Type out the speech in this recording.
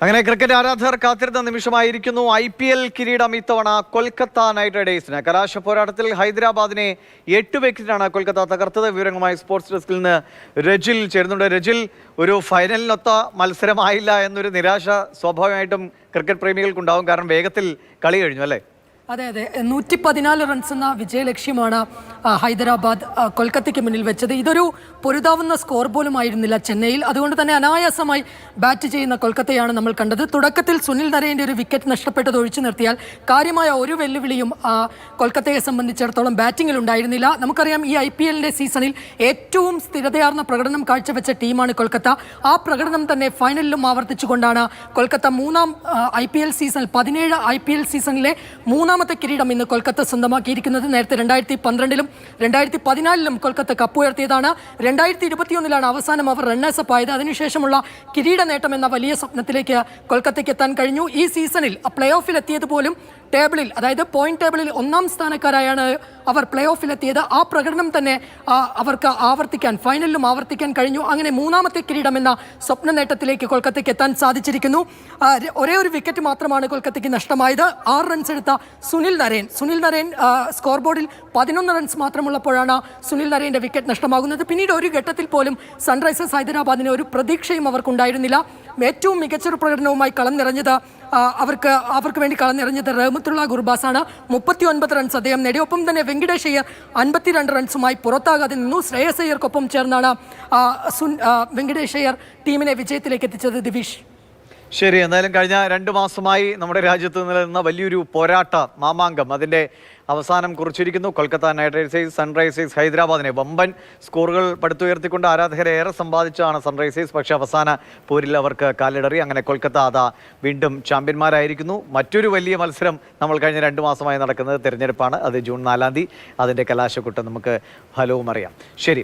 അങ്ങനെ ക്രിക്കറ്റ് ആരാധകർ കാത്തിരുന്ന നിമിഷമായിരിക്കുന്നു. IPL കിരീടം ഇത്തവണ കൊൽക്കത്ത നൈറ്റ് റൈഡേഴ്സിന്. കലാശ പോരാട്ടത്തിൽ ഹൈദരാബാദിനെ 8 വിക്കറ്റിനാണ് കൊൽക്കത്ത തകർത്തത്. വിവരങ്ങളുമായി സ്പോർട്സ് ഡെസ്കിൽ നിന്ന് രജിൽ ചേരുന്നുണ്ട്. രജിൽ, ഒരു ഫൈനലിനൊത്ത മത്സരമായില്ല എന്നൊരു നിരാശ സ്വാഭാവികമായിട്ടും ക്രിക്കറ്റ് പ്രേമികൾക്കുണ്ടാവും. കാരണം വേഗത്തിൽ കളി കഴിഞ്ഞു അല്ലേ? അതെ, 114 റൺസ് എന്ന വിജയലക്ഷ്യമാണ് ഹൈദരാബാദ് കൊൽക്കത്തയ്ക്ക് മുന്നിൽ വെച്ചത്. ഇതൊരു പൊരുതാവുന്ന സ്കോർ പോലും ആയിരുന്നില്ല ചെന്നൈയിൽ. അതുകൊണ്ട് തന്നെ അനായാസമായി ബാറ്റ് ചെയ്യുന്ന കൊൽക്കത്തയാണ് നമ്മൾ കണ്ടത്. തുടക്കത്തിൽ സുനിൽ നരേൻ്റെ ഒരു വിക്കറ്റ് നഷ്ടപ്പെട്ടത് ഒഴിച്ചു നിർത്തിയാൽ കാര്യമായ ഒരു വെല്ലുവിളിയും കൊൽക്കത്തയെ സംബന്ധിച്ചിടത്തോളം ബാറ്റിങ്ങിൽ ഉണ്ടായിരുന്നില്ല. നമുക്കറിയാം, ഈ IPL സീസണിൽ ഏറ്റവും സ്ഥിരതയാർന്ന പ്രകടനം കാഴ്ചവെച്ച ടീമാണ് കൊൽക്കത്ത. ആ പ്രകടനം തന്നെ ഫൈനലിലും ആവർത്തിച്ചുകൊണ്ടാണ് കൊൽക്കത്ത മൂന്നാം IPL സീസണിൽ 17 IPL സീസണിലെ മൂന്നാമത്തെ കിരീടം ഇന്ന് കൊൽക്കത്ത സ്വന്തമാക്കിയിരിക്കുന്നത്. നേരത്തെ 2012-ലും 2014-ലും കൊൽക്കത്ത കപ്പ് ഉയർത്തിയതാണ്. 2021-ലാണ് അവസാനം അവർ റണ്ണേഴ്സപ്പ് ആയത്. അതിനുശേഷമുള്ള കിരീട നേട്ടം എന്ന വലിയ സ്വപ്നത്തിലേക്ക് കൊൽക്കത്തയ്ക്ക് എത്താൻ കഴിഞ്ഞു. ഈ സീസണിൽ പ്ലേ ഓഫിൽ എത്തിയത് പോലും ടേബിളിൽ, അതായത് പോയിന്റ് ടേബിളിൽ 1-ാം സ്ഥാനക്കാരായാണ് അവർ പ്ലേ ഓഫിലെത്തിയത്. ആ പ്രകടനം തന്നെ അവർക്ക് ഫൈനലിലും ആവർത്തിക്കാൻ കഴിഞ്ഞു. അങ്ങനെ മൂന്നാമത്തെ കിരീടം എന്ന സ്വപ്ന നേട്ടത്തിലേക്ക് കൊൽക്കത്തയ്ക്ക് എത്താൻ സാധിച്ചിരിക്കുന്നു. ഒരേ ഒരു വിക്കറ്റ് മാത്രമാണ് കൊൽക്കത്തയ്ക്ക് നഷ്ടമായത്. 6 റൺസ് എടുത്ത സുനിൽ നരേൻ സ്കോർ ബോർഡിൽ 11 റൺസ് മാത്രമുള്ളപ്പോഴാണ് സുനിൽ നരേൻ്റെ വിക്കറ്റ് നഷ്ടമാകുന്നത്. പിന്നീട് ഒരു ഘട്ടത്തിൽ പോലും സൺറൈസേഴ്സ് ഹൈദരാബാദിന് ഒരു പ്രതീക്ഷയും അവർക്കുണ്ടായിരുന്നില്ല. ഏറ്റവും മികച്ചൊരു പ്രകടനവുമായി അവർക്ക് വേണ്ടി കളം നിറഞ്ഞത് റഹ്മത്തുള്ള ഗുർബാസാണ്. 39 റൺസ് അദ്ദേഹം നേടി. ഒപ്പം തന്നെ വെങ്കടേഷ് അയ്യർ 52 റൺസുമായി പുറത്താകാതെ നിന്നു. ശ്രേയസ് അയ്യർക്കൊപ്പം ചേർന്നാണ് വെങ്കടേഷ് അയ്യർ ടീമിനെ വിജയത്തിലേക്ക് എത്തിച്ചത്. ദിവിഷ്, ശരി. എന്തായാലും കഴിഞ്ഞ 2 മാസമായി നമ്മുടെ രാജ്യത്ത് നിലനിന്ന വലിയൊരു പോരാട്ട മാമാങ്കം അതിൻ്റെ അവസാനം കുറിച്ചിരിക്കുന്നു. കൊൽക്കത്ത നൈറ്റ് റൈഡേഴ്സ് സൺറൈസേഴ്സ് ഹൈദരാബാദിനെ വമ്പൻ സ്കോറുകൾ പടുത്തുയർത്തിക്കൊണ്ട് ആരാധകരെ ഏറെ സമ്പാദിച്ചാണ് സൺറൈസേഴ്സ്. പക്ഷേ അവസാന പോരിൽ അവർക്ക് കാലിടറി. അങ്ങനെ കൊൽക്കത്ത അതാ വീണ്ടും ചാമ്പ്യന്മാരായിരിക്കുന്നു. മറ്റൊരു വലിയ മത്സരം നമ്മൾ കഴിഞ്ഞ 2 മാസമായി നടക്കുന്നത് തെരഞ്ഞെടുപ്പാണ്. അത് ജൂൺ 4-ാം തീയതി. അതിൻ്റെ കലാശക്കൊട്ട് നമുക്ക് ഫലവും അറിയാം. ശരി.